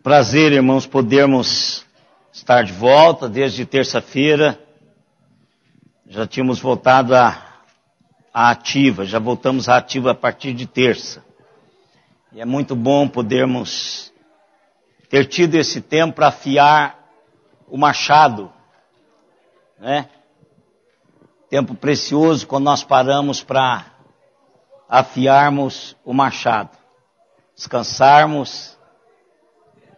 Prazer, irmãos, podermos estar de volta desde terça-feira. Já tínhamos voltado à ativa, já voltamos à ativa a partir de terça. E é muito bom podermos ter tido esse tempo para afiar o machado, né? Tempo precioso quando nós paramos para afiarmos o machado, descansarmos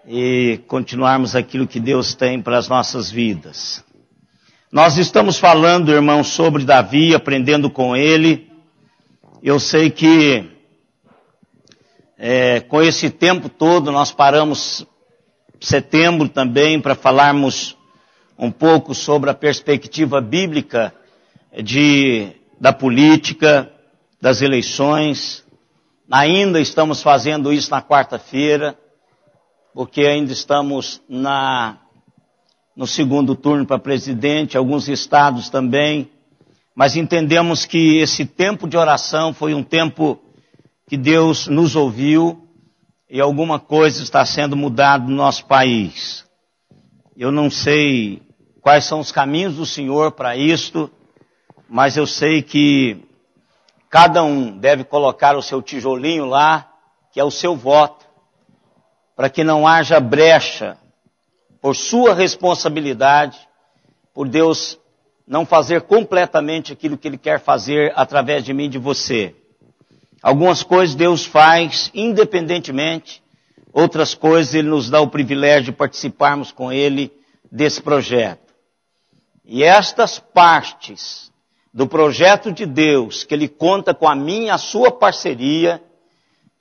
e continuarmos aquilo que Deus tem para as nossas vidas. Nós estamos falando, irmãos, sobre Davi, aprendendo com ele. Eu sei que com esse tempo todo nós paramos setembro também para falarmos um pouco sobre a perspectiva bíblica da política, das eleições. Ainda estamos fazendo isso na quarta-feira, porque ainda estamos no segundo turno para presidente, alguns estados também, mas entendemos que esse tempo de oração foi um tempo que Deus nos ouviu e alguma coisa está sendo mudada no nosso país. Eu não sei quais são os caminhos do Senhor para isto, mas eu sei que cada um deve colocar o seu tijolinho lá, que é o seu voto, para que não haja brecha por sua responsabilidade, por Deus não fazer completamente aquilo que Ele quer fazer através de mim e de você. Algumas coisas Deus faz independentemente, outras coisas Ele nos dá o privilégio de participarmos com Ele desse projeto. E estas partes do projeto de Deus, que Ele conta com a minha e a sua parceria,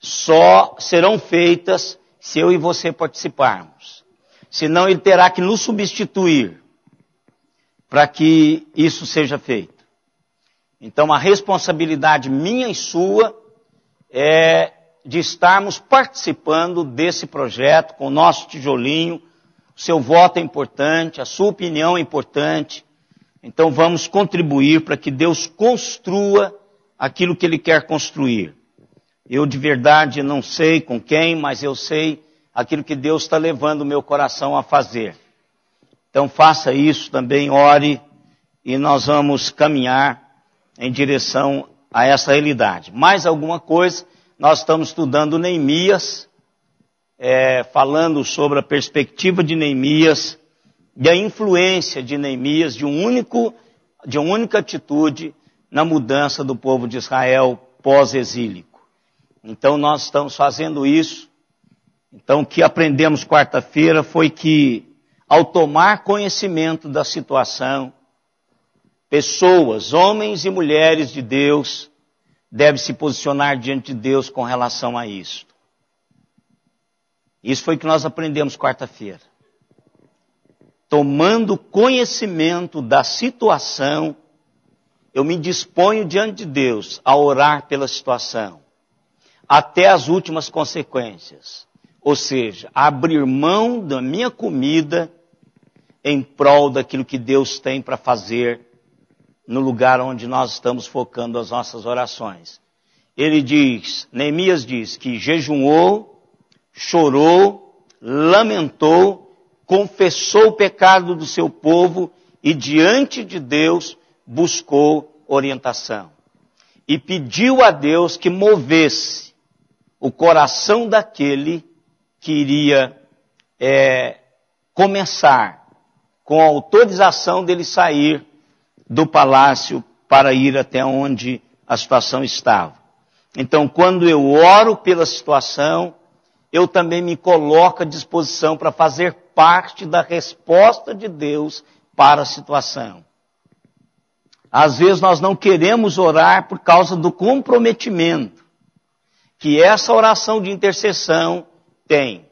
só serão feitas se eu e você participarmos. Senão Ele terá que nos substituir para que isso seja feito. Então a responsabilidade minha e sua é de estarmos participando desse projeto com o nosso tijolinho. O seu voto é importante, a sua opinião é importante. Então vamos contribuir para que Deus construa aquilo que Ele quer construir. Eu de verdade não sei com quem, mas eu sei aquilo que Deus está levando o meu coração a fazer. Então faça isso também, ore, e nós vamos caminhar em direção a essa realidade. Mais alguma coisa, nós estamos estudando Neemias, falando sobre a perspectiva de Neemias e a influência de Neemias de uma única atitude na mudança do povo de Israel pós-exílico. Então nós estamos fazendo isso. Então o que aprendemos quarta-feira foi que, ao tomar conhecimento da situação, pessoas, homens e mulheres de Deus, devem se posicionar diante de Deus com relação a isso. Isso foi o que nós aprendemos quarta-feira. Tomando conhecimento da situação, eu me disponho diante de Deus a orar pela situação, até as últimas consequências. Ou seja, abrir mão da minha comida em prol daquilo que Deus tem para fazer no lugar onde nós estamos focando as nossas orações. Neemias diz que jejuou, chorou, lamentou, confessou o pecado do seu povo e diante de Deus buscou orientação. E pediu a Deus que movesse o coração daquele que iria começar com a autorização dele sair do palácio para ir até onde a situação estava. Então, quando eu oro pela situação, eu também me coloco à disposição para fazer parte da resposta de Deus para a situação. Às vezes nós não queremos orar por causa do comprometimento que essa oração de intercessão tem.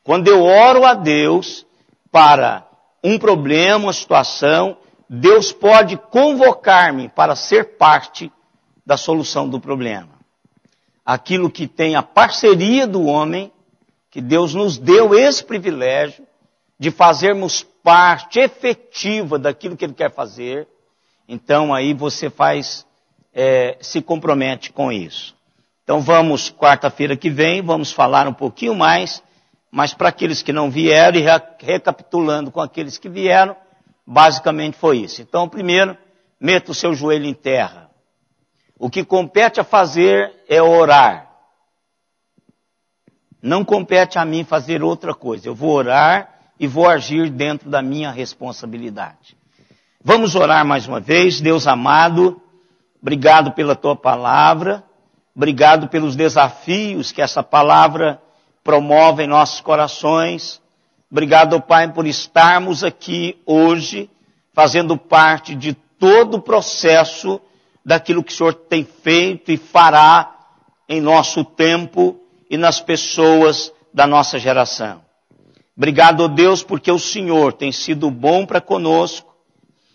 Quando eu oro a Deus para um problema, uma situação, Deus pode convocar-me para ser parte da solução do problema. Aquilo que tem a parceria do homem, que Deus nos deu esse privilégio de fazermos parte efetiva daquilo que Ele quer fazer, então aí você se compromete com isso. Então vamos, quarta-feira que vem, vamos falar um pouquinho mais mas para aqueles que não vieram e recapitulando com aqueles que vieram, basicamente foi isso. Então, primeiro, meta o seu joelho em terra. O que compete a fazer é orar. Não compete a mim fazer outra coisa. Eu vou orar e vou agir dentro da minha responsabilidade. Vamos orar mais uma vez. Deus amado, obrigado pela tua palavra, obrigado pelos desafios que essa palavra promove em nossos corações. Obrigado, Pai, por estarmos aqui hoje, fazendo parte de todo o processo daquilo que o Senhor tem feito e fará em nosso tempo e nas pessoas da nossa geração. Obrigado, Deus, porque o Senhor tem sido bom para conosco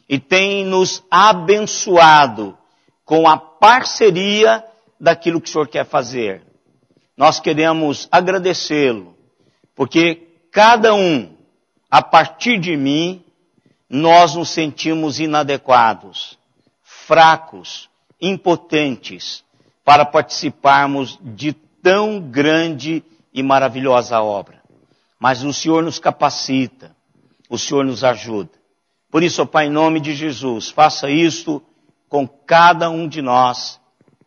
e tem nos abençoado com a parceria daquilo que o Senhor quer fazer. Nós queremos agradecê-lo, porque cada um, a partir de mim, nós nos sentimos inadequados, fracos, impotentes, para participarmos de tão grande e maravilhosa obra. Mas o Senhor nos capacita, o Senhor nos ajuda. Por isso, ó Pai, em nome de Jesus, faça isto com cada um de nós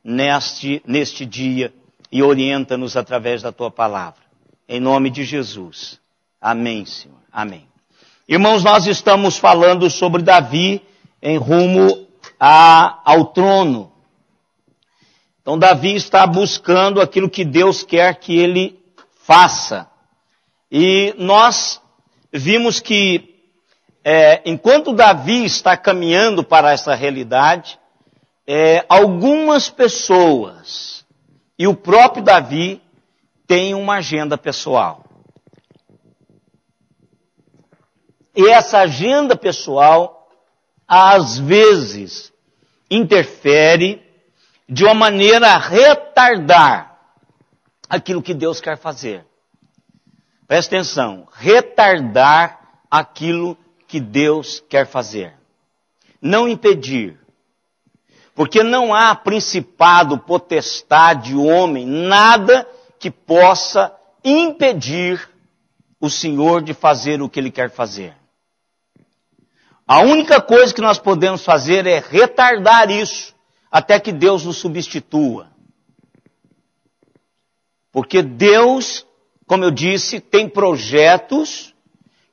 neste dia e orienta-nos através da Tua palavra. Em nome de Jesus. Amém, Senhor. Amém. Irmãos, nós estamos falando sobre Davi em rumo ao trono. Então, Davi está buscando aquilo que Deus quer que ele faça. E nós vimos que, enquanto Davi está caminhando para essa realidade, algumas pessoas e o próprio Davi têm uma agenda pessoal. E essa agenda pessoal, às vezes, interfere de uma maneira a retardar aquilo que Deus quer fazer. Presta atenção, retardar aquilo que Deus quer fazer. Não impedir. Porque não há principado, potestade, homem, nada que possa impedir o Senhor de fazer o que Ele quer fazer. A única coisa que nós podemos fazer é retardar isso até que Deus nos substitua. Porque Deus, como eu disse, tem projetos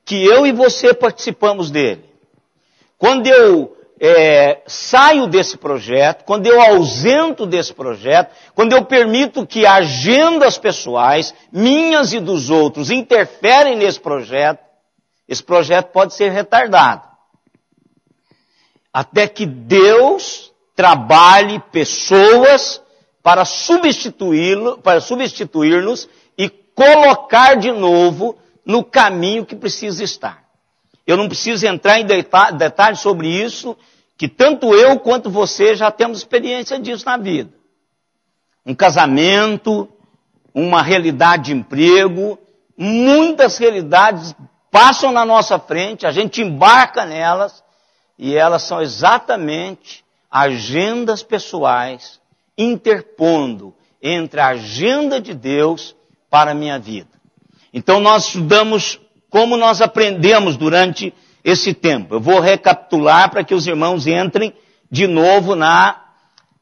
que eu e você participamos dele. Quando eu saio desse projeto, quando eu ausento desse projeto, quando eu permito que agendas pessoais, minhas e dos outros, interferem nesse projeto, esse projeto pode ser retardado. Até que Deus trabalhe pessoas para substituir-nos e colocar de novo no caminho que precisa estar. Eu não preciso entrar em detalhes sobre isso, que tanto eu quanto você já temos experiência disso na vida. Um casamento, uma realidade de emprego, muitas realidades passam na nossa frente, a gente embarca nelas, e elas são exatamente agendas pessoais interpondo entre a agenda de Deus para a minha vida. Então nós estudamos como nós aprendemos durante esse tempo. Eu vou recapitular para que os irmãos entrem de novo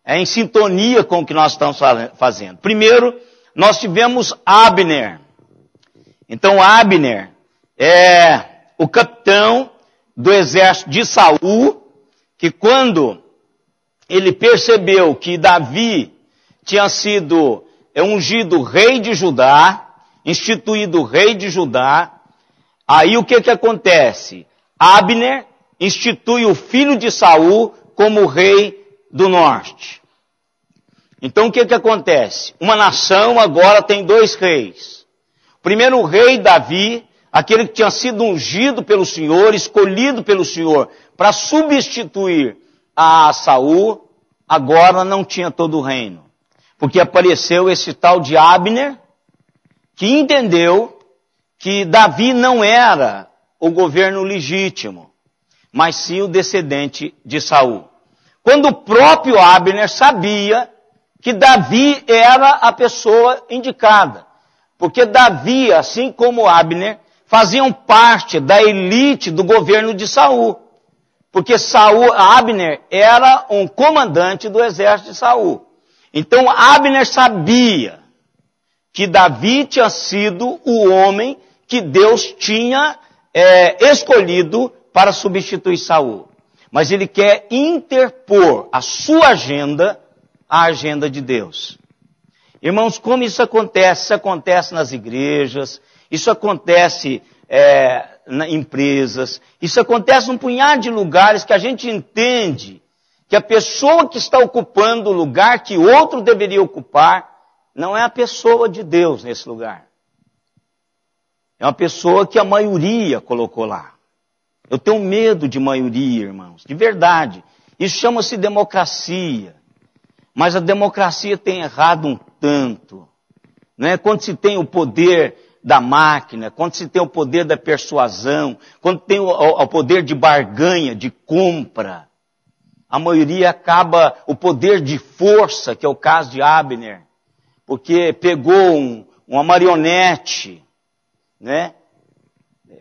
em sintonia com o que nós estamos fazendo. Primeiro, nós tivemos Abner. Então Abner é o capitão do exército de Saul, que quando ele percebeu que Davi tinha sido ungido rei de Judá, instituído rei de Judá, aí o que acontece? Abner institui o filho de Saul como rei do norte. Então o que acontece? Uma nação agora tem dois reis. O primeiro rei Davi, aquele que tinha sido ungido pelo Senhor, escolhido pelo Senhor para substituir a Saul, agora não tinha todo o reino. Porque apareceu esse tal de Abner, que entendeu que Davi não era o governo legítimo, mas sim o descendente de Saul. Quando o próprio Abner sabia que Davi era a pessoa indicada. Porque Davi, assim como Abner, faziam parte da elite do governo de Saul. Porque Abner era um comandante do exército de Saul. Então Abner sabia que Davi tinha sido o homem que Deus tinha escolhido para substituir Saul. Mas ele quer interpor a sua agenda à agenda de Deus. Irmãos, como isso acontece? Isso acontece nas igrejas, isso acontece em empresas, isso acontece num punhado de lugares que a gente entende que a pessoa que está ocupando o lugar que outro deveria ocupar não é a pessoa de Deus nesse lugar. É uma pessoa que a maioria colocou lá. Eu tenho medo de maioria, irmãos, de verdade. Isso chama-se democracia. Mas a democracia tem errado um tanto. Né? Quando se tem o poder da máquina, quando se tem o poder da persuasão, quando tem o poder de barganha, de compra, a maioria acaba o poder de força, que é o caso de Abner, porque pegou uma marionete, né?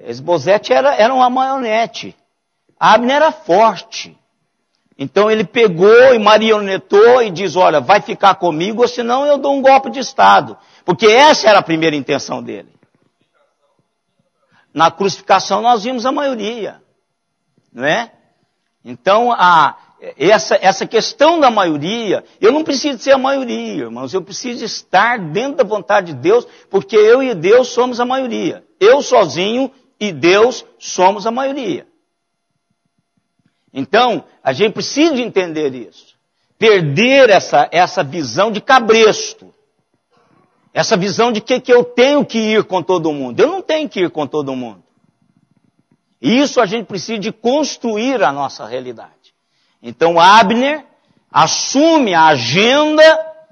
Esbozete era uma marionete. Abner era forte. Então ele pegou e marionetou e diz, olha, vai ficar comigo ou senão eu dou um golpe de Estado. Porque essa era a primeira intenção dele. Na crucificação nós vimos a maioria. Não é? Então essa questão da maioria, eu não preciso ser a maioria, irmãos. Eu preciso estar dentro da vontade de Deus, porque eu e Deus somos a maioria. Eu sozinho e Deus somos a maioria. Então, a gente precisa entender isso. Perder essa visão de cabresto. Essa visão de que eu tenho que ir com todo mundo. Eu não tenho que ir com todo mundo. E isso a gente precisa de construir a nossa realidade. Então, Abner assume a agenda,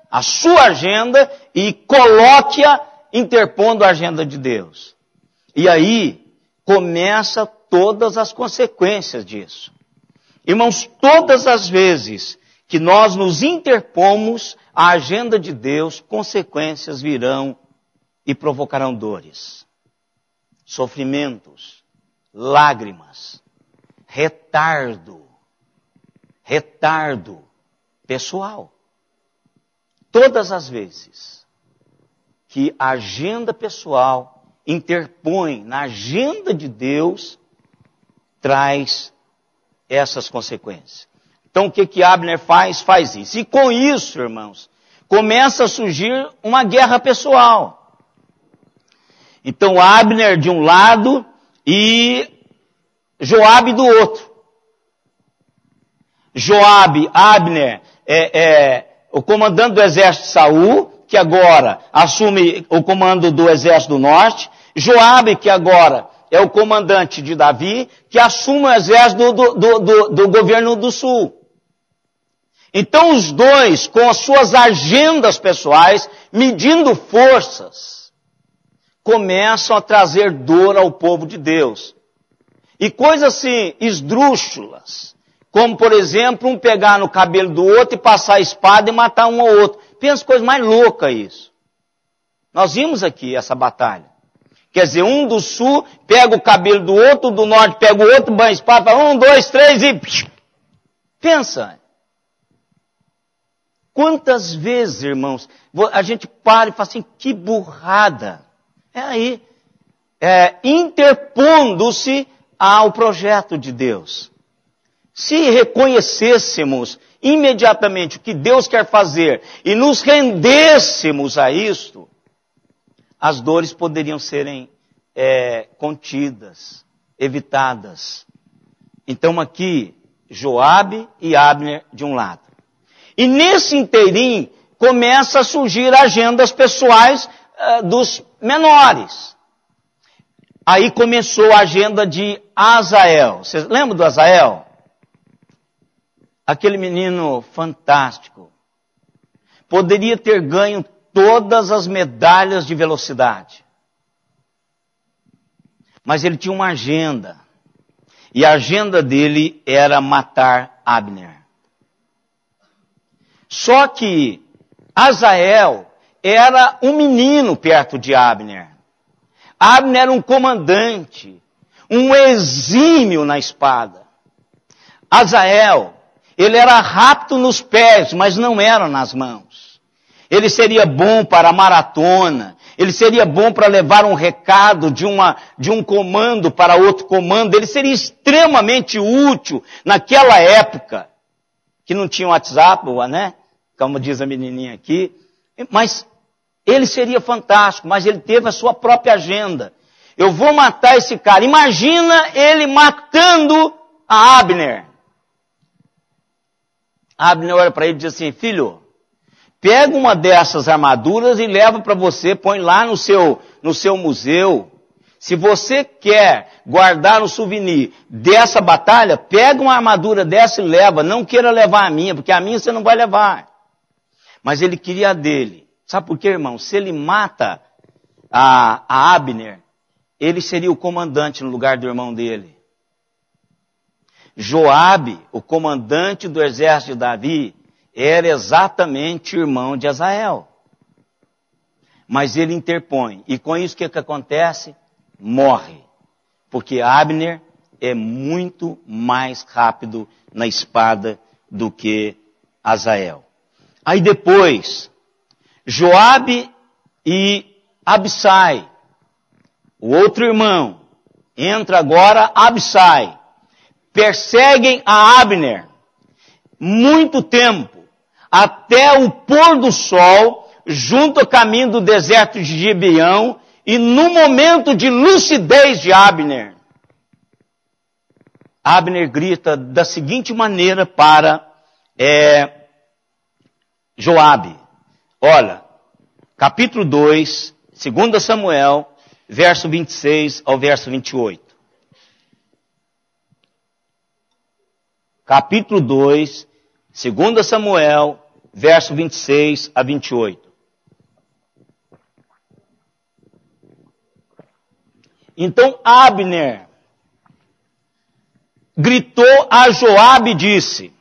a sua agenda, e coloque-a interpondo a agenda de Deus. E aí, começa todas as consequências disso. Irmãos, todas as vezes que nós nos interpomos à agenda de Deus, consequências virão e provocarão dores, sofrimentos, lágrimas, retardo pessoal. Todas as vezes que a agenda pessoal interpõe na agenda de Deus, traz essas consequências. Então o que Abner faz? Faz isso. E com isso, irmãos, começa a surgir uma guerra pessoal. Então Abner de um lado e Joabe do outro. Abner o comandante do exército de Saul, que agora assume o comando do exército do norte. Joabe, que agora é o comandante de Davi, que assume o exército do governo do sul. Então os dois, com as suas agendas pessoais, medindo forças, começam a trazer dor ao povo de Deus. E coisas assim, esdrúxulas, como por exemplo, um pegar no cabelo do outro e passar a espada e matar um ao outro. Pensa coisa mais louca isso. Nós vimos aqui essa batalha. Quer dizer, um do sul pega o cabelo do outro, do norte pega o outro, banha a espada, fala 1, 2, 3 e... Pensa. Quantas vezes, irmãos, a gente para e fala assim, que burrada. Interpondo-se ao projeto de Deus. Se reconhecêssemos imediatamente o que Deus quer fazer e nos rendêssemos a isto, as dores poderiam serem contidas, evitadas. Então aqui, Joabe e Abner de um lado. E nesse inteirinho começa a surgir agendas pessoais dos menores. Aí começou a agenda de Azael. Vocês lembram do Azael? Aquele menino fantástico. Poderia ter ganho todas as medalhas de velocidade. Mas ele tinha uma agenda. E a agenda dele era matar Abner. Só que Azael era um menino perto de Abner. Abner era um comandante, um exímio na espada. Asael, ele era rápido nos pés, mas não era nas mãos. Ele seria bom para a maratona, ele seria bom para levar um recado de um comando para outro comando, ele seria extremamente útil naquela época, que não tinha WhatsApp, né? Como diz a menininha aqui, mas ele seria fantástico, mas ele teve a sua própria agenda. Eu vou matar esse cara. Imagina ele matando a Abner. Abner olha para ele e diz assim, filho, pega uma dessas armaduras e leva para você, põe lá no seu museu. Se você quer guardar um souvenir dessa batalha, pega uma armadura dessa e leva. Não queira levar a minha, porque a minha você não vai levar. Mas ele queria a dele. Sabe por quê, irmão? Se ele mata a Abner, ele seria o comandante no lugar do irmão dele. Joabe, o comandante do exército de Davi, era exatamente irmão de Asael. Mas ele interpõe. E com isso o que acontece? Morre. Porque Abner é muito mais rápido na espada do que Asael. Aí depois, Joabe e Abissai, o outro irmão, entra agora Abissai, perseguem a Abner muito tempo, até o pôr do sol, junto ao caminho do deserto de Gibeão, e no momento de lucidez de Abner, Abner grita da seguinte maneira para Joabe. Olha, capítulo 2, 2 Samuel, verso 26 ao verso 28. Capítulo 2, 2 Samuel, verso 26 a 28. Então Abner gritou a Joabe e disse,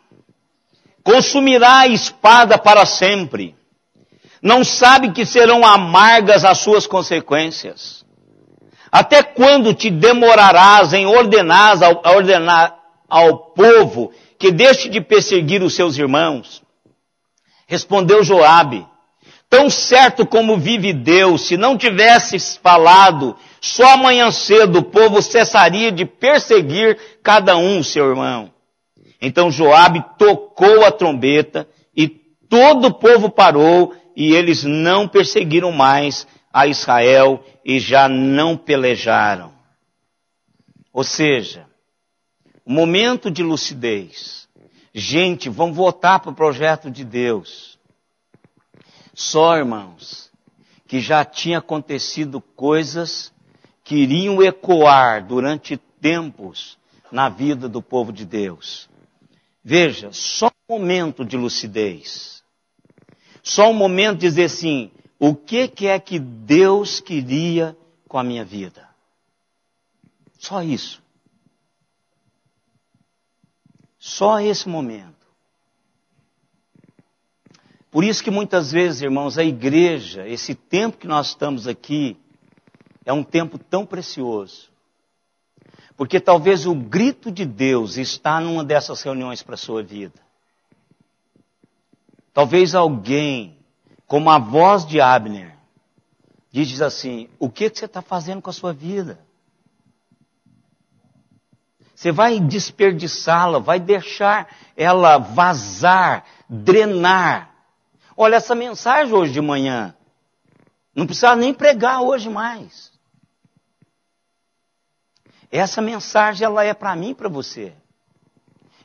consumirá a espada para sempre. Não sabe que serão amargas as suas consequências. Até quando te demorarás em ordenar ao povo que deixe de perseguir os seus irmãos? Respondeu Joabe, tão certo como vive Deus, se não tivesses falado, só amanhã cedo o povo cessaria de perseguir cada um o seu irmão. Então Joabe tocou a trombeta e todo o povo parou e eles não perseguiram mais a Israel e já não pelejaram. Ou seja, momento de lucidez. Gente, vamos voltar para o projeto de Deus. Só, irmãos, que já tinha acontecido coisas que iriam ecoar durante tempos na vida do povo de Deus. Veja, só um momento de lucidez. Só um momento de dizer assim, o que é que Deus queria com a minha vida? Só isso. Só esse momento. Por isso que muitas vezes, irmãos, a igreja, esse tempo que nós estamos aqui, é um tempo tão precioso. Porque talvez o grito de Deus está numa dessas reuniões para a sua vida. Talvez alguém, como a voz de Abner, diz assim, o que você está fazendo com a sua vida? Você vai desperdiçá-la, vai deixar ela vazar, drenar. Olha, essa mensagem hoje de manhã, não precisava nem pregar hoje mais. Essa mensagem, ela é para mim e para você.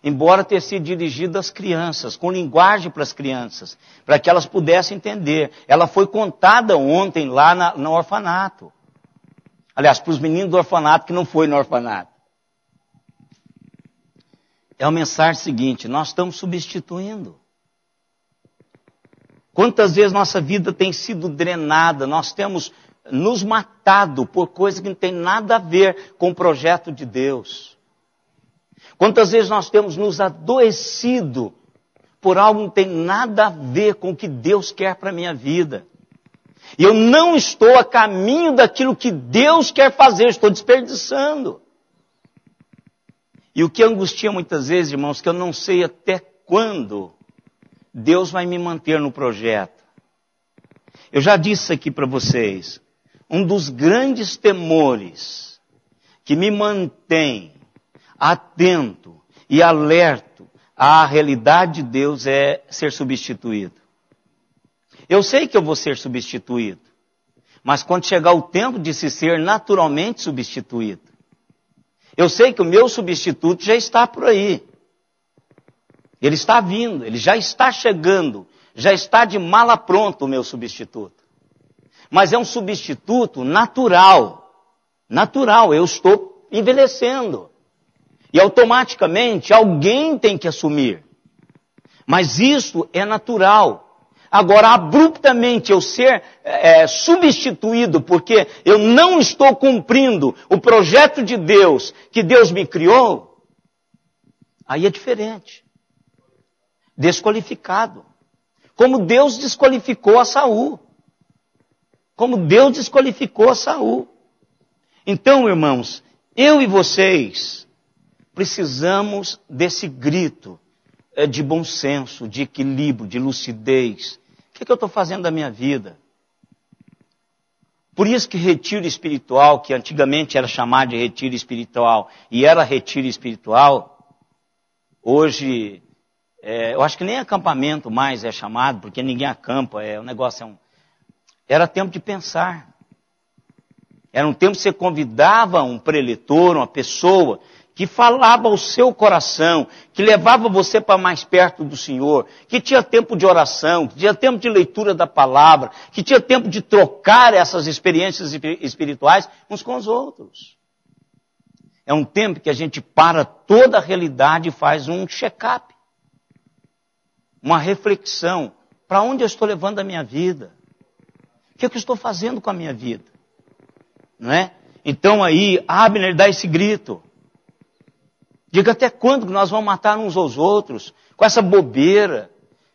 Embora tenha sido dirigida às crianças, com linguagem para as crianças, para que elas pudessem entender. Ela foi contada ontem lá no orfanato. Aliás, para os meninos do orfanato que não foi no orfanato. É a mensagem seguinte, nós estamos substituindo. Quantas vezes nossa vida tem sido drenada, nós temos nos matado por coisas que não tem nada a ver com o projeto de Deus. Quantas vezes nós temos nos adoecido por algo que não tem nada a ver com o que Deus quer para a minha vida. E eu não estou a caminho daquilo que Deus quer fazer, estou desperdiçando. E o que angustia muitas vezes, irmãos, que eu não sei até quando Deus vai me manter no projeto. Eu já disse aqui para vocês, um dos grandes temores que me mantém atento e alerto à realidade de Deus é ser substituído. Eu sei que eu vou ser substituído, mas quando chegar o tempo de se ser naturalmente substituído, eu sei que o meu substituto já está por aí. Ele está vindo, ele já está chegando, já está de mala pronta o meu substituto. Mas é um substituto natural. Natural, eu estou envelhecendo. E automaticamente alguém tem que assumir. Mas isso é natural. Agora, abruptamente eu ser substituído porque eu não estou cumprindo o projeto de Deus que Deus me criou, aí é diferente. Desqualificado. Como Deus desqualificou a Saul. Como Deus desqualificou a Saul. Então, irmãos, eu e vocês precisamos desse grito de bom senso, de equilíbrio, de lucidez. O que eu estou fazendo da minha vida? Por isso que retiro espiritual, que antigamente era chamado de retiro espiritual, e era retiro espiritual, hoje, eu acho que nem acampamento mais é chamado, porque ninguém acampa, o negócio era tempo de pensar. Era um tempo que você convidava um preletor, uma pessoa que falava ao seu coração, que levava você para mais perto do Senhor, que tinha tempo de oração, que tinha tempo de leitura da palavra, que tinha tempo de trocar essas experiências espirituais uns com os outros. É um tempo que a gente para toda a realidade e faz um check-up, uma reflexão. Para onde eu estou levando a minha vida? O que eu estou fazendo com a minha vida? Não é? Então aí, Abner dá esse grito. Diga até quando que nós vamos matar uns aos outros, com essa bobeira.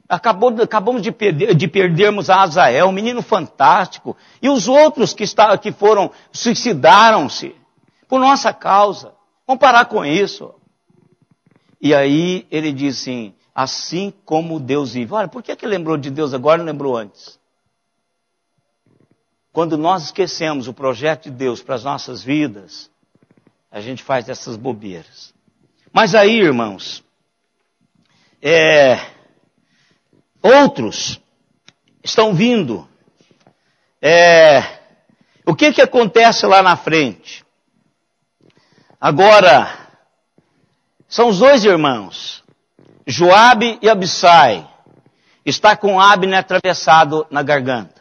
Acabamos de perdermos a Azael, um menino fantástico, e os outros que foram, suicidaram-se por nossa causa. Vamos parar com isso. E aí ele diz assim como Deus vive. Olha, por que ele lembrou de Deus agora e não lembrou antes? Quando nós esquecemos o projeto de Deus para as nossas vidas, a gente faz essas bobeiras. Mas aí, irmãos, outros estão vindo. O que acontece lá na frente? Agora, são os dois irmãos, Joabe e Abissai, está com Abner atravessado na garganta.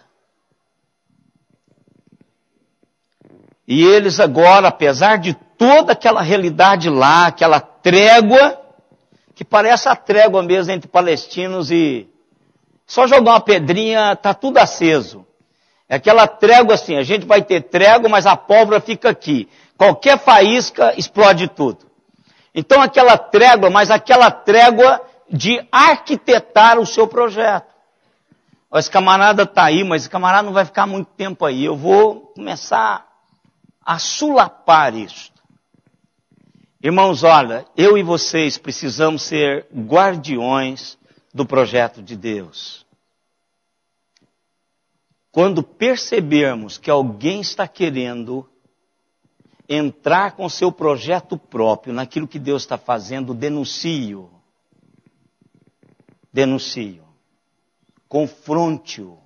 E eles agora, apesar de toda aquela realidade lá, aquela trégua, que parece a trégua mesmo entre palestinos e... Só jogar uma pedrinha, está tudo aceso. É aquela trégua assim, a gente vai ter trégua, mas a pólvora fica aqui. Qualquer faísca explode tudo. Então aquela trégua, mas aquela trégua de arquitetar o seu projeto. Esse camarada está aí, mas esse camarada não vai ficar muito tempo aí. Eu vou começar a sulapar isso. Irmãos, olha, eu e vocês precisamos ser guardiões do projeto de Deus. Quando percebermos que alguém está querendo entrar com seu projeto próprio naquilo que Deus está fazendo, denuncie-o. Denuncie-o. Confronte-o.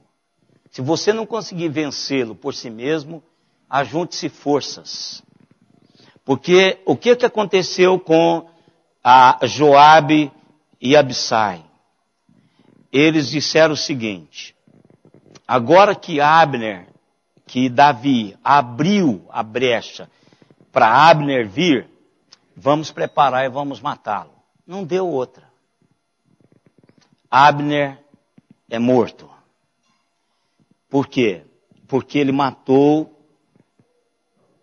Se você não conseguir vencê-lo por si mesmo, ajunte-se forças. Porque o que aconteceu com a Joabe e Abissai? Eles disseram o seguinte: agora que Abner, que Davi abriu a brecha para Abner vir, vamos preparar e vamos matá-lo. Não deu outra. Abner é morto. Por quê? Porque ele matou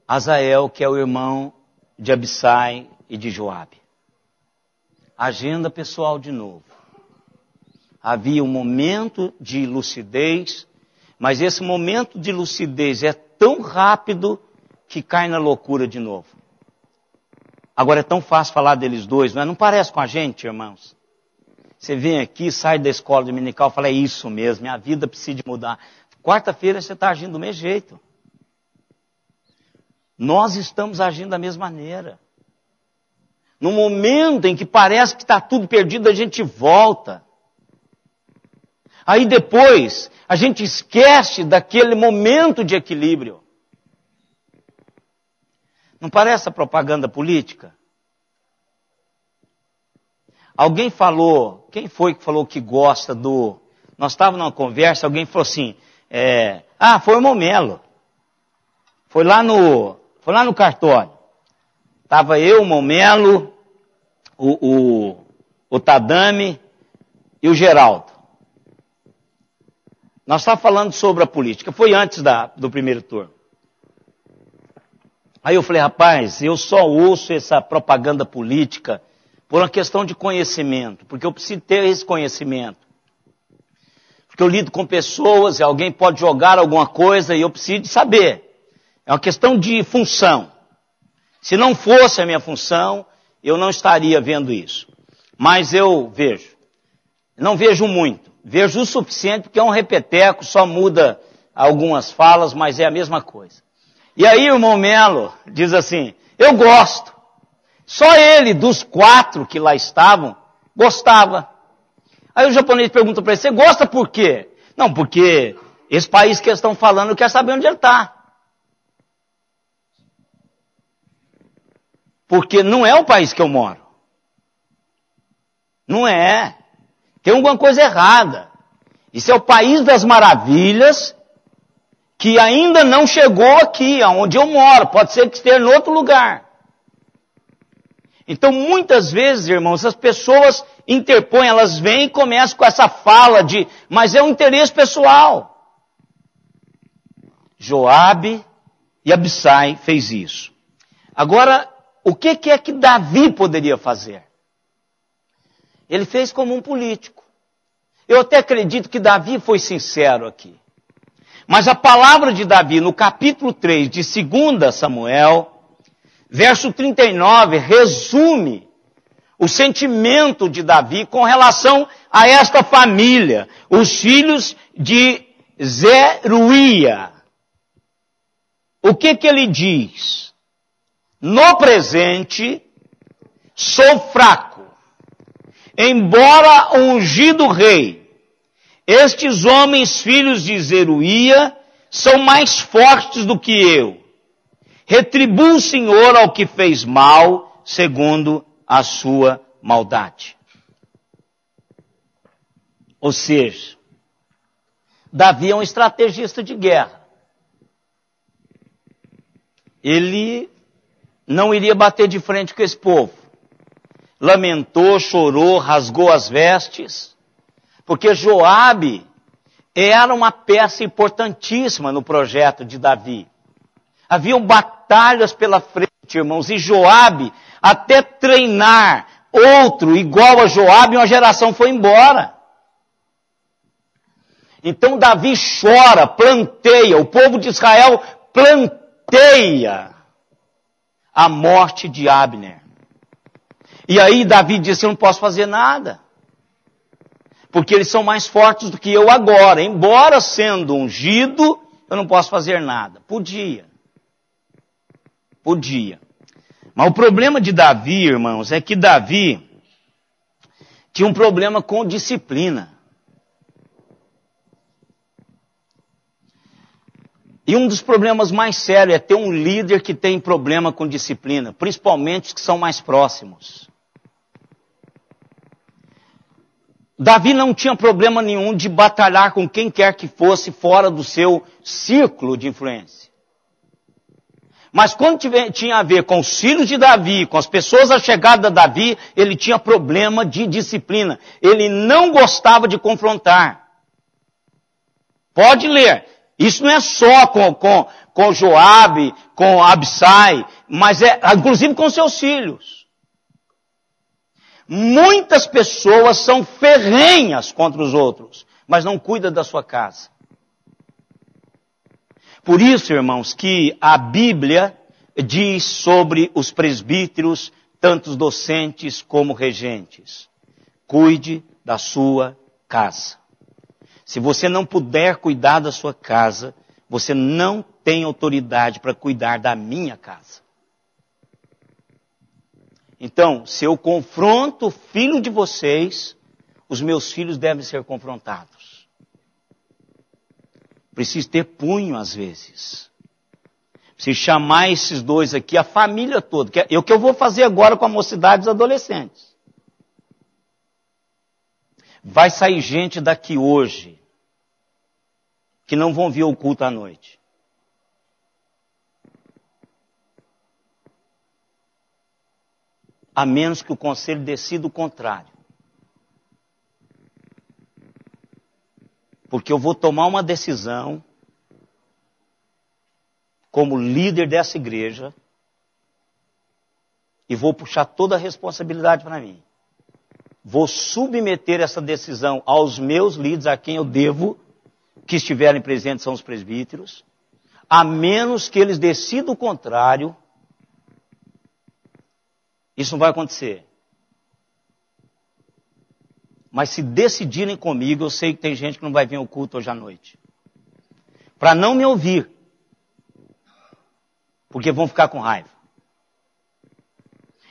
Azael, que é o irmão de Abissai e de Joabe. Agenda pessoal de novo. Havia um momento de lucidez, Mas esse momento de lucidez é tão rápido que cai na loucura de novo. Agora é tão fácil falar deles dois, não é? Não parece com a gente, irmãos? Você vem aqui, sai da escola dominical e fala, é isso mesmo, minha vida precisa de mudar. Quarta-feira você está agindo do mesmo jeito. Nós estamos agindo da mesma maneira. No momento em que parece que está tudo perdido, a gente volta. Aí depois, a gente esquece daquele momento de equilíbrio. Não parece a propaganda política? Alguém falou, quem foi que falou que gosta do... Nós estávamos numa conversa, alguém falou assim, foi o Momelo. Foi lá no cartório. Estava eu, o Momelo, o Tadame e o Geraldo. Nós estávamos falando sobre a política, foi antes do primeiro turno. Aí eu falei, rapaz, eu só ouço essa propaganda política por uma questão de conhecimento, porque eu preciso ter esse conhecimento. Porque eu lido com pessoas e alguém pode jogar alguma coisa e eu preciso saber. É uma questão de função. Se não fosse a minha função, eu não estaria vendo isso. Mas eu vejo. Não vejo muito. Vejo o suficiente porque é um repeteco, só muda algumas falas, mas é a mesma coisa. E aí o irmão Melo diz assim, eu gosto. Só ele, dos 4 que lá estavam, gostava. Aí o japonês pergunta para ele, você gosta por quê? Não, porque esse país que eles estão falando quer saber onde ele está. Porque não é o país que eu moro. Não é. Tem alguma coisa errada. Isso é o país das maravilhas que ainda não chegou aqui, aonde eu moro. Pode ser que esteja em outro lugar. Então, muitas vezes, irmãos, as pessoas interpõem, elas vêm e começam com essa fala de, mas é um interesse pessoal. Joabe e Abissai fez isso. Agora, o que é que Davi poderia fazer? Ele fez como um político. Eu até acredito que Davi foi sincero aqui. Mas a palavra de Davi, no capítulo 3 de 2 Samuel, verso 39, resume o sentimento de Davi com relação a esta família, os filhos de Zeruia. O que ele diz? No presente, sou fraco. Embora ungido rei, estes homens, filhos de Zeruia, são mais fortes do que eu. Retribua o Senhor ao que fez mal, segundo a sua maldade. Ou seja, Davi é um estrategista de guerra. Ele não iria bater de frente com esse povo. Lamentou, chorou, rasgou as vestes, porque Joabe era uma peça importantíssima no projeto de Davi. Haviam batalhas pela frente, irmãos, e Joabe, até treinar outro igual a Joabe, uma geração foi embora. Então Davi chora, planteia, o povo de Israel planteia a morte de Abner. E aí Davi disse, eu não posso fazer nada. Porque eles são mais fortes do que eu agora. Embora sendo ungido, eu não posso fazer nada. Podia. Mas o problema de Davi, irmãos, é que Davi tinha um problema com disciplina. E um dos problemas mais sérios é ter um líder que tem problema com disciplina, principalmente os que são mais próximos. Davi não tinha problema nenhum de batalhar com quem quer que fosse fora do seu círculo de influência. Mas quando tinha a ver com os filhos de Davi, com as pessoas allegadas a Davi, ele tinha problema de disciplina. Ele não gostava de confrontar. Pode ler. Isso não é só com Joabe, com Abissai, mas é inclusive com seus filhos. Muitas pessoas são ferrenhas contra os outros, mas não cuidam da sua casa. Por isso, irmãos, que a Bíblia diz sobre os presbíteros, tanto os docentes como regentes: cuide da sua casa. Se você não puder cuidar da sua casa, você não tem autoridade para cuidar da minha casa. Então, se eu confronto o filho de vocês, os meus filhos devem ser confrontados. Preciso ter punho às vezes. Preciso chamar esses dois aqui, a família toda. É o que eu vou fazer agora com a mocidade e os adolescentes. Vai sair gente daqui hoje que não vão vir ao culto à noite. A menos que o conselho decida o contrário. Porque eu vou tomar uma decisão como líder dessa igreja e vou puxar toda a responsabilidade para mim. Vou submeter essa decisão aos meus líderes, a quem eu devo, que estiverem presentes são os presbíteros, a menos que eles decidam o contrário. Isso não vai acontecer. Mas se decidirem comigo, eu sei que tem gente que não vai vir ao culto hoje à noite. Para não me ouvir. Porque vão ficar com raiva.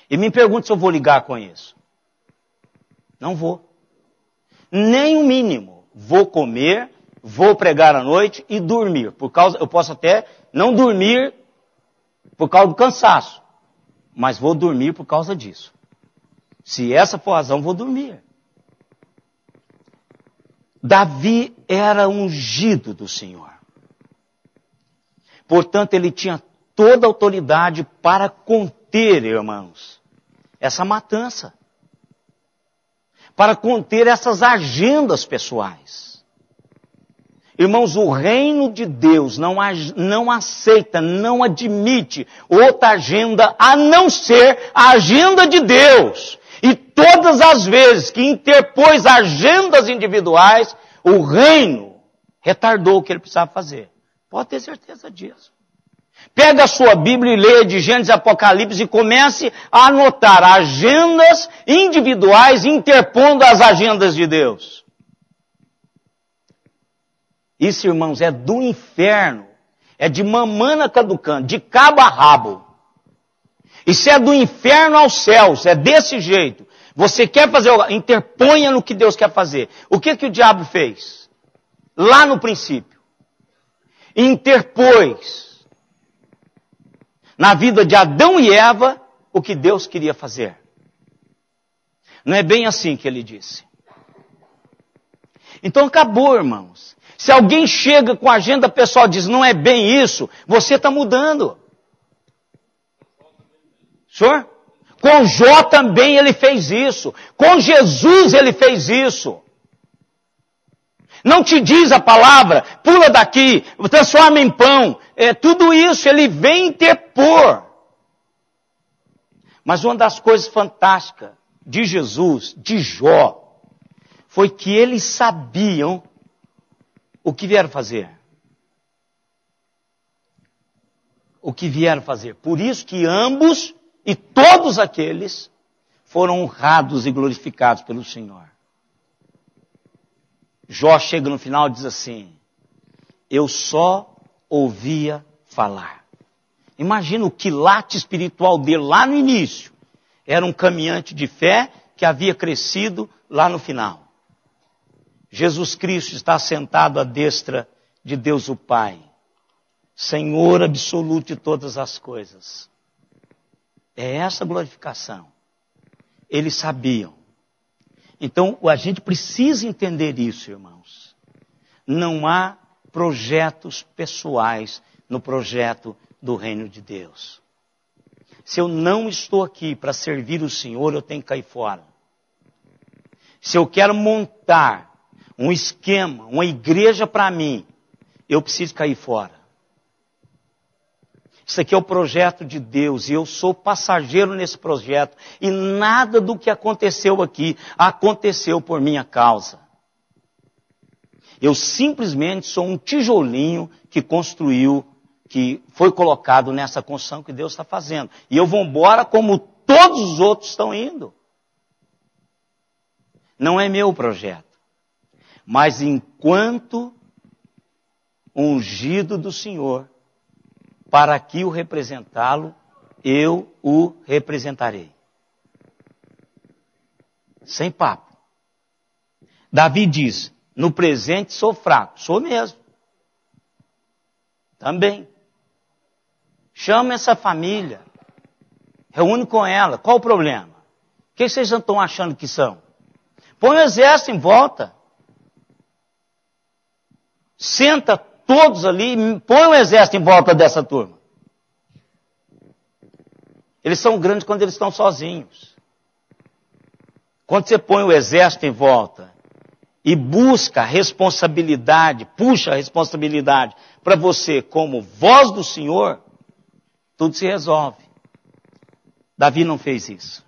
E me perguntam se eu vou ligar com isso. Não vou. Nem o mínimo. Vou comer, vou pregar à noite e dormir. Eu posso até não dormir por causa do cansaço. Mas vou dormir por causa disso. Se essa for a razão, vou dormir. Davi era ungido do Senhor. Portanto, ele tinha toda a autoridade para conter, irmãos, essa matança. Para conter essas agendas pessoais. Irmãos, o reino de Deus não aceita, não admite outra agenda a não ser a agenda de Deus. E todas as vezes que interpôs agendas individuais, o reino retardou o que ele precisava fazer. Pode ter certeza disso. Pega a sua Bíblia e leia de Gênesis e Apocalipse e comece a anotar agendas individuais interpondo as agendas de Deus. Isso, irmãos, é do inferno. É de mamana caducando, de cabo a rabo. Isso é do inferno aos céus, é desse jeito. Você quer fazer, interponha no que Deus quer fazer. O que o diabo fez? Lá no princípio. Interpôs na vida de Adão e Eva o que Deus queria fazer. Não é bem assim que ele disse. Então acabou, irmãos. Se alguém chega com a agenda pessoal e diz, não é bem isso, você está mudando. Senhor? Com Jó também ele fez isso. Com Jesus ele fez isso. Não te diz a palavra, pula daqui, transforma em pão. Tudo isso ele vem interpor. Mas uma das coisas fantásticas de Jesus, de Jó, foi que eles sabiam o que vieram fazer. O que vieram fazer. Por isso que ambos e todos aqueles foram honrados e glorificados pelo Senhor. Jó chega no final e diz assim, eu só ouvia falar. Imagina o quilate espiritual dele lá no início. Era um caminhante de fé que havia crescido lá no final. Jesus Cristo está sentado à destra de Deus o Pai. Senhor absoluto de todas as coisas. É essa glorificação. Eles sabiam. Então, a gente precisa entender isso, irmãos. Não há projetos pessoais no projeto do reino de Deus. Se eu não estou aqui para servir o Senhor, eu tenho que cair fora. Se eu quero montar um esquema, uma igreja para mim, eu preciso cair fora. Isso aqui é o projeto de Deus e eu sou passageiro nesse projeto. E nada do que aconteceu aqui aconteceu por minha causa. Eu simplesmente sou um tijolinho que construiu, que foi colocado nessa construção que Deus está fazendo. E eu vou embora como todos os outros estão indo. Não é meu projeto. Mas enquanto ungido do Senhor, para aqui o representá-lo, eu o representarei. Sem papo. Davi diz, no presente sou fraco. Sou mesmo. Também. Chama essa família. Reúne com ela. Qual o problema? O que vocês estão achando que são? Põe o exército em volta. Senta todos ali e põe o exército em volta dessa turma. Eles são grandes quando eles estão sozinhos. Quando você põe o exército em volta e busca a responsabilidade, puxa a responsabilidade para você como voz do Senhor, tudo se resolve. Davi não fez isso.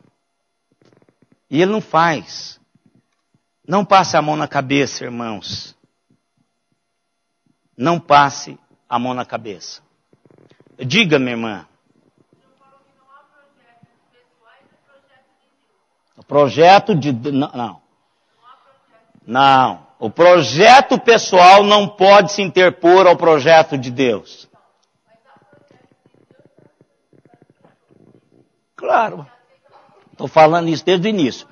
E ele não faz. Não passe a mão na cabeça, irmãos. Não passe a mão na cabeça. Diga, minha irmã. O projeto de... Não. O projeto pessoal não pode se interpor ao projeto de Deus. Claro. Estou falando isso desde o início.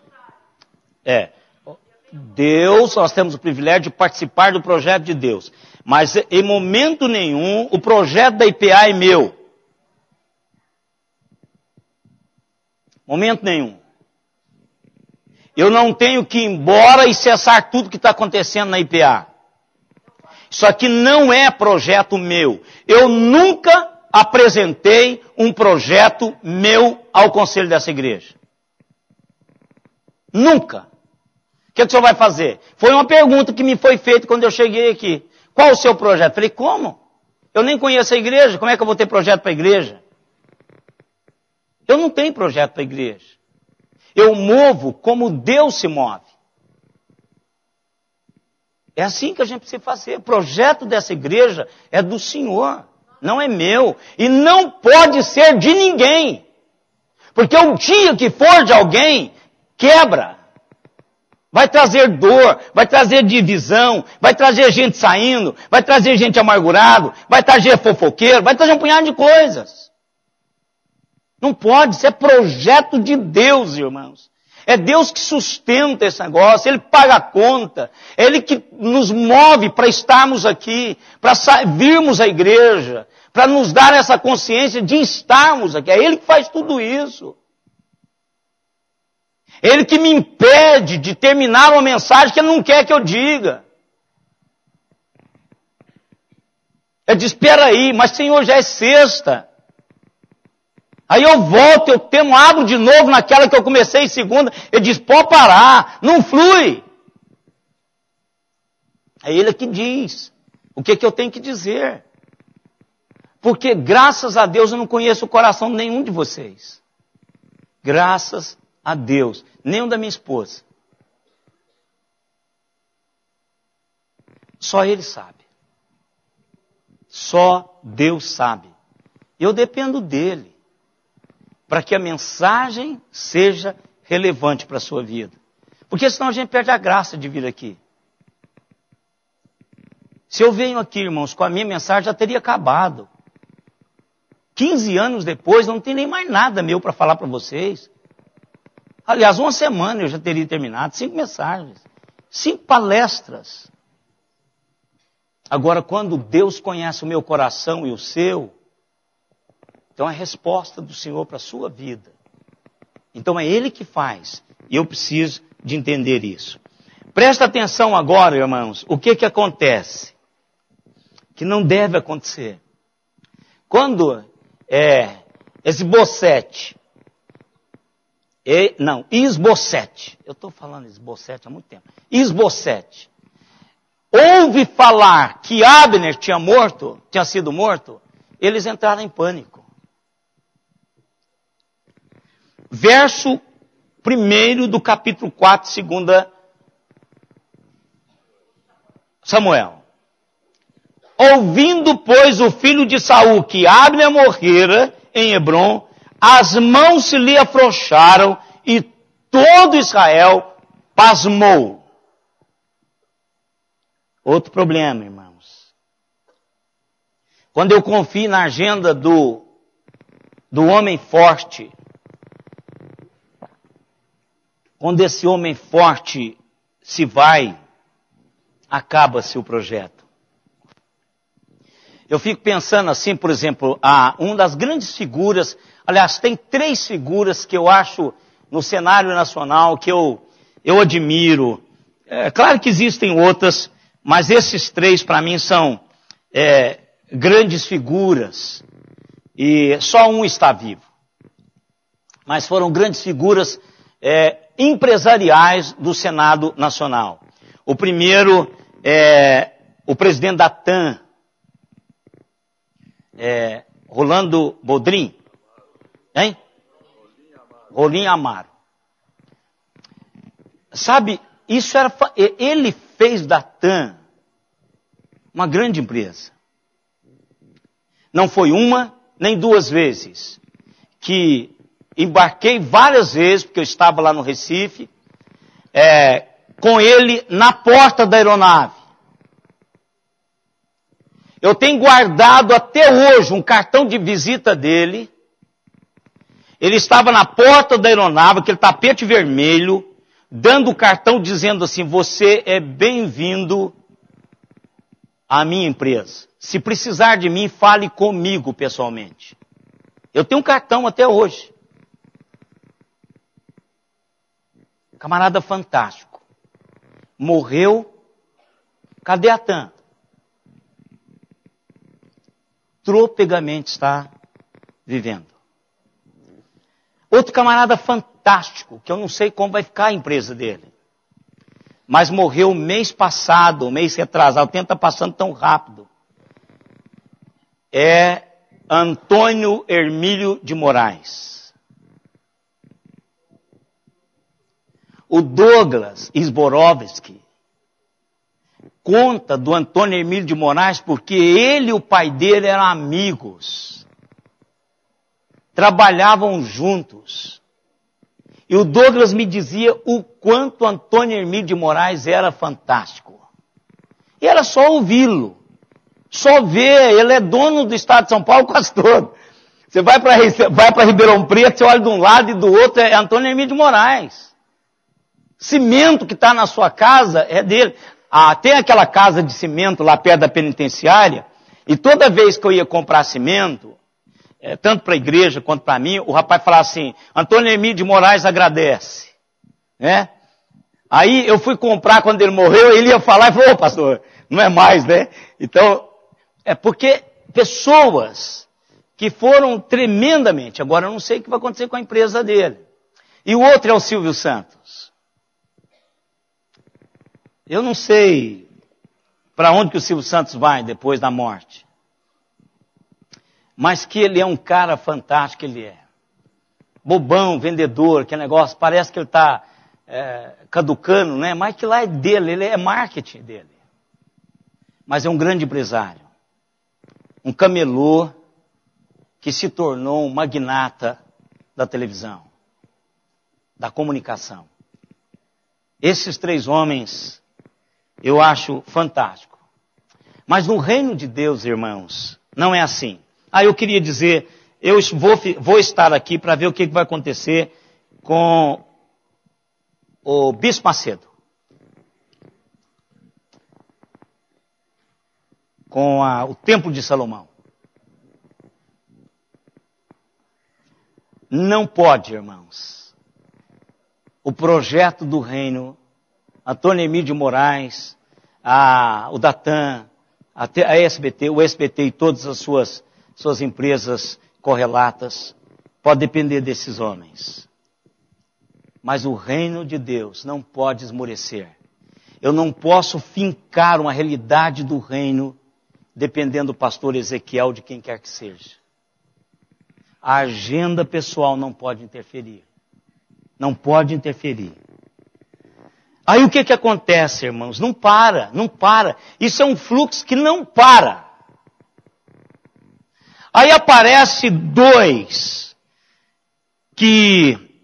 Deus, nós temos o privilégio de participar do projeto de Deus. Mas em momento nenhum, o projeto da IPA é meu. Momento nenhum. Eu não tenho que ir embora e cessar tudo que está acontecendo na IPA. Isso aqui não é projeto meu. Eu nunca apresentei um projeto meu ao conselho dessa igreja. Nunca. O que o senhor vai fazer? Foi uma pergunta que me foi feita quando eu cheguei aqui. Qual o seu projeto? Falei, como? Eu nem conheço a igreja, como é que eu vou ter projeto para a igreja? Eu não tenho projeto para a igreja. Eu movo como Deus se move. É assim que a gente precisa fazer. O projeto dessa igreja é do Senhor, não é meu. E não pode ser de ninguém. Porque o dia que for de alguém, quebra. Vai trazer dor, vai trazer divisão, vai trazer gente saindo, vai trazer gente amargurado, vai trazer fofoqueiro, vai trazer um punhado de coisas. Não pode, isso é projeto de Deus, irmãos. É Deus que sustenta esse negócio, Ele paga a conta, é Ele que nos move para estarmos aqui, para virmos à igreja, para nos dar essa consciência de estarmos aqui. É Ele que faz tudo isso. Ele que me impede de terminar uma mensagem que Ele não quer que eu diga. Eu disse, espera aí, mas Senhor, já é sexta. Aí eu volto, abro de novo naquela que eu comecei segunda. Ele diz, pode parar, não flui. É Ele que diz o que eu tenho que dizer. Porque graças a Deus eu não conheço o coração de nenhum de vocês. Graças a Deus, nenhum da minha esposa. Só Ele sabe. Só Deus sabe. Eu dependo dEle, para que a mensagem seja relevante para a sua vida. Porque senão a gente perde a graça de vir aqui. Se eu venho aqui, irmãos, com a minha mensagem, já teria acabado. 15 anos depois, não tem nem mais nada meu para falar para vocês. Aliás, uma semana eu já teria terminado, 5 mensagens, 5 palestras. Agora, quando Deus conhece o meu coração e o seu, então é a resposta do Senhor para a sua vida. Então é Ele que faz, e eu preciso de entender isso. Presta atenção agora, irmãos, o que acontece? Que não deve acontecer. Quando Esbocete, Isbosete. Eu estou falando Isbosete há muito tempo. Isbosete. Ouve falar que Abner tinha sido morto, eles entraram em pânico. Verso 1 do capítulo 4, Samuel. Ouvindo, pois, o filho de Saul que Abner morrera em Hebrom, as mãos se lhe afrouxaram e todo Israel pasmou. Outro problema, irmãos. Quando eu confio na agenda do homem forte, quando esse homem forte se vai, acaba-se o projeto. Eu fico pensando assim, por exemplo, uma das grandes figuras, aliás, tem 3 figuras que eu acho no cenário nacional que eu admiro. É claro que existem outras, mas esses 3 para mim são grandes figuras. E só um está vivo. Mas foram grandes figuras empresariais do Senado Nacional. O primeiro é o presidente da TAM, Rolando Boldrin, hein? Rolim Amaro. Sabe, ele fez da TAM uma grande empresa. Não foi uma, nem 2 vezes, que embarquei várias vezes, porque eu estava lá no Recife, com ele na porta da aeronave. Eu tenho guardado até hoje um cartão de visita dele. Ele estava na porta da aeronave, aquele tapete vermelho, dando o cartão dizendo assim, você é bem-vindo à minha empresa. Se precisar de mim, fale comigo pessoalmente. Eu tenho um cartão até hoje. Camarada fantástico. Morreu. Cadê a TAM? Tropegamente está vivendo. Outro camarada fantástico, que eu não sei como vai ficar a empresa dele. Mas morreu mês passado, mês retrasado. O tempo está passando tão rápido. É Antônio Hermílio de Moraes. O Douglas Zborowski conta do Antônio Hermílio de Moraes porque ele e o pai dele eram amigos. Trabalhavam juntos. E o Douglas me dizia o quanto Antônio Hermílio de Moraes era fantástico. E era só ouvi-lo. Só ver, ele é dono do estado de São Paulo quase todo. Você vai para Ribeirão Preto, você olha de um lado e do outro, é Antônio Hermílio de Moraes. Cimento que está na sua casa é dele. Tem aquela casa de cimento lá perto da penitenciária, e toda vez que eu ia comprar cimento, tanto para a igreja quanto para mim, o rapaz falava assim, Antônio Hermílio de Moraes agradece. Né? Aí eu fui comprar quando ele morreu, ele ia falar e falou, pastor, não é mais, né? Então, é porque pessoas que foram tremendamente, agora eu não sei o que vai acontecer com a empresa dele. E o outro é o Silvio Santos. Eu não sei para onde que o Silvio Santos vai depois da morte. Mas que ele é um cara fantástico, ele é. Bobão, vendedor, que negócio, parece que ele está caducando, né? Mas que lá é dele, ele é marketing dele. Mas é um grande empresário. Um camelô que se tornou um magnata da televisão, da comunicação. Esses 3 homens eu acho fantástico. Mas no reino de Deus, irmãos, não é assim. Eu queria dizer, eu vou estar aqui para ver o que vai acontecer com o Bispo Macedo. Com o Templo de Salomão. Não pode, irmãos. O projeto do reino, Antônio Hermílio de Moraes, o Datan, a SBT, o SBT e todas as suas empresas correlatas, pode depender desses homens. Mas o reino de Deus não pode esmorecer. Eu não posso fincar uma realidade do reino dependendo do pastor Ezequiel, de quem quer que seja. A agenda pessoal não pode interferir. Não pode interferir. Aí o que acontece, irmãos? Não para. Isso é um fluxo que não para. Aí aparece dois que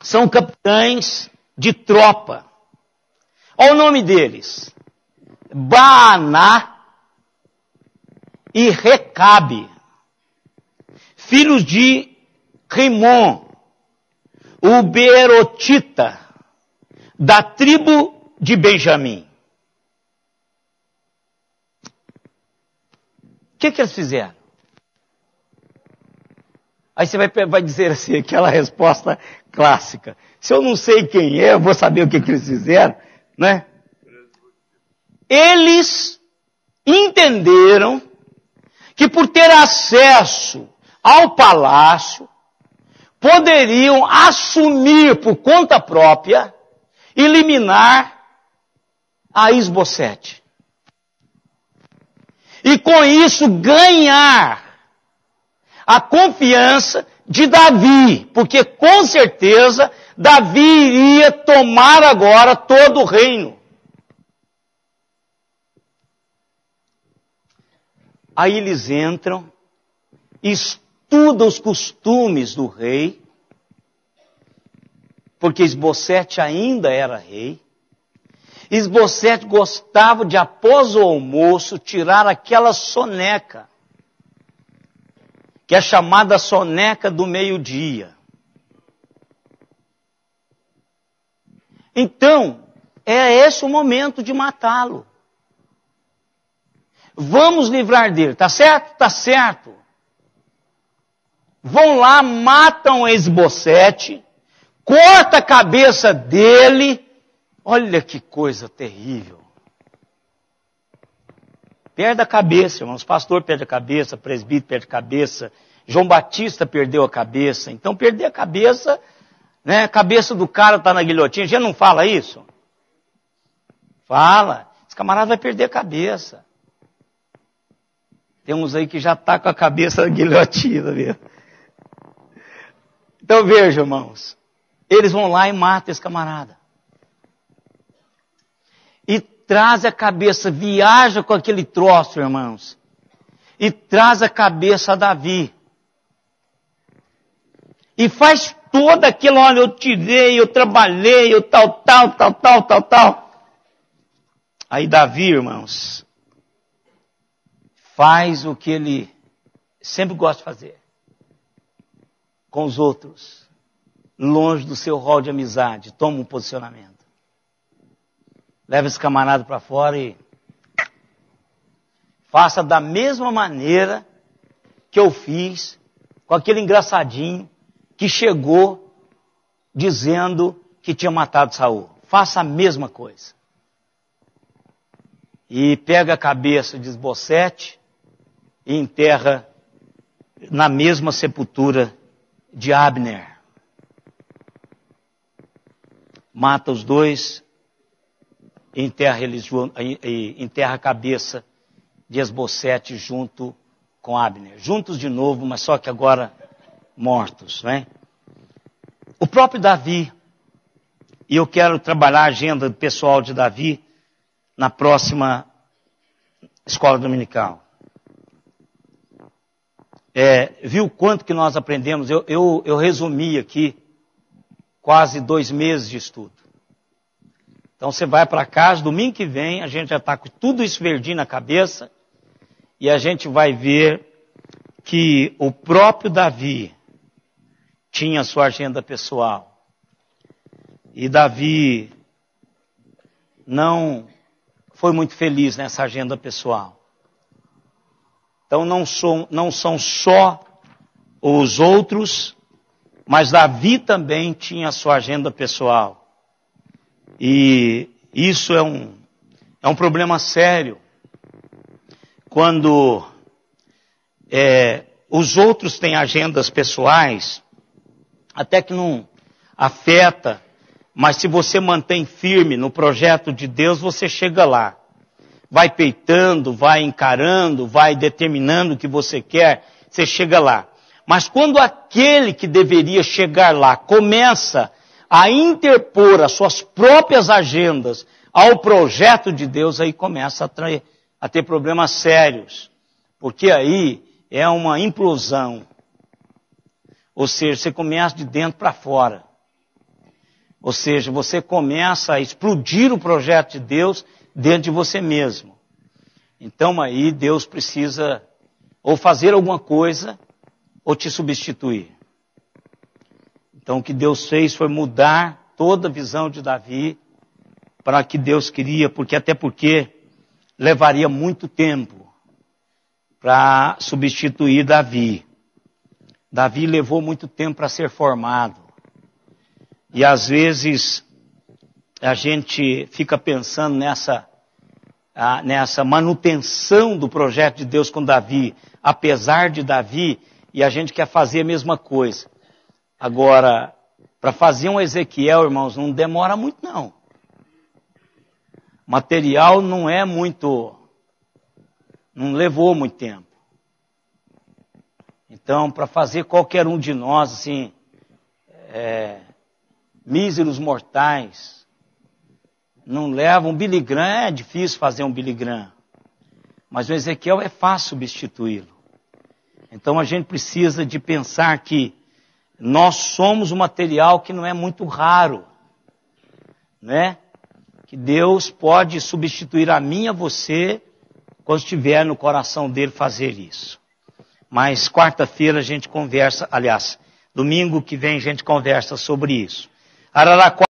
são capitães de tropa. Olha o nome deles. Baaná e Recabe, filhos de Rimon, o Beerotita, da tribo de Benjamim. O que eles fizeram? Aí você vai dizer assim, aquela resposta clássica. Se eu não sei quem é, eu vou saber o que eles fizeram, né? Eles entenderam que por ter acesso ao palácio, poderiam assumir por conta própria, eliminar a Isbosete. E com isso ganhar a confiança de Davi, porque com certeza Davi iria tomar agora todo o reino. Aí eles entram, estudam os costumes do rei, porque Isbosete ainda era rei. Isbosete gostava de, após o almoço, tirar aquela soneca, que é chamada soneca do meio-dia. Então, é esse o momento de matá-lo. Vamos livrar dele, tá certo? Tá certo. Vão lá, matam Isbosete, corta a cabeça dele. Olha que coisa terrível. Perde a cabeça, irmãos. Pastor perde a cabeça, presbítero perde a cabeça, João Batista perdeu a cabeça. Então, perder a cabeça, né? A cabeça do cara está na guilhotina. Já não fala isso? Fala. Esse camarada vai perder a cabeça. Tem uns aí que já está com a cabeça na guilhotina mesmo. Então veja, irmãos. Eles vão lá e matam esse camarada. E traz a cabeça, viaja com aquele troço, irmãos. E traz a cabeça a Davi. E faz toda aquela, olha, eu tirei, eu trabalhei, eu tal. Aí Davi, irmãos, faz o que ele sempre gosta de fazer. Com os outros. Longe do seu rol de amizade. Toma um posicionamento. Leva esse camarada para fora e faça da mesma maneira que eu fiz com aquele engraçadinho que chegou dizendo que tinha matado Saul. Faça a mesma coisa. E pega a cabeça de Isbosete e enterra na mesma sepultura de Abner. Mata os dois e enterra a cabeça de Isbosete junto com Abner. Juntos de novo, mas só que agora mortos, né? O próprio Davi, e eu quero trabalhar a agenda pessoal de Davi na próxima escola dominical. Viu quanto que nós aprendemos? Eu resumi aqui quase 2 meses de estudo. Então você vai para casa, domingo que vem, a gente já está com tudo isso verdinho na cabeça, e a gente vai ver que o próprio Davi tinha sua agenda pessoal. E Davi não foi muito feliz nessa agenda pessoal. Então não são só os outros, mas Davi também tinha sua agenda pessoal. E isso é um problema sério. Quando os outros têm agendas pessoais, até que não afeta, mas se você mantém firme no projeto de Deus, você chega lá. Vai peitando, vai encarando, vai determinando o que você quer, você chega lá. Mas quando aquele que deveria chegar lá começa a interpor as suas próprias agendas ao projeto de Deus, aí começa a ter problemas sérios. Porque aí é uma implosão. Ou seja, você começa de dentro para fora. Ou seja, você começa a explodir o projeto de Deus dentro de você mesmo. Então aí Deus precisa ou fazer alguma coisa ou te substituir. Então o que Deus fez foi mudar toda a visão de Davi para o que Deus queria, até porque levaria muito tempo para substituir Davi. Davi levou muito tempo para ser formado. E às vezes a gente fica pensando nessa manutenção do projeto de Deus com Davi, apesar de Davi, e a gente quer fazer a mesma coisa. Agora, para fazer um Ezequiel, irmãos, não demora muito não. Material não levou muito tempo. Então, para fazer qualquer um de nós, assim, míseros mortais, não leva um Billy Graham, é difícil fazer um Billy Graham. Mas o Ezequiel é fácil substituí-lo. Então a gente precisa de pensar que nós somos um material que não é muito raro, né? Que Deus pode substituir a mim e a você quando estiver no coração dele fazer isso. Mas quarta-feira a gente conversa, aliás, domingo que vem a gente conversa sobre isso. Araraquara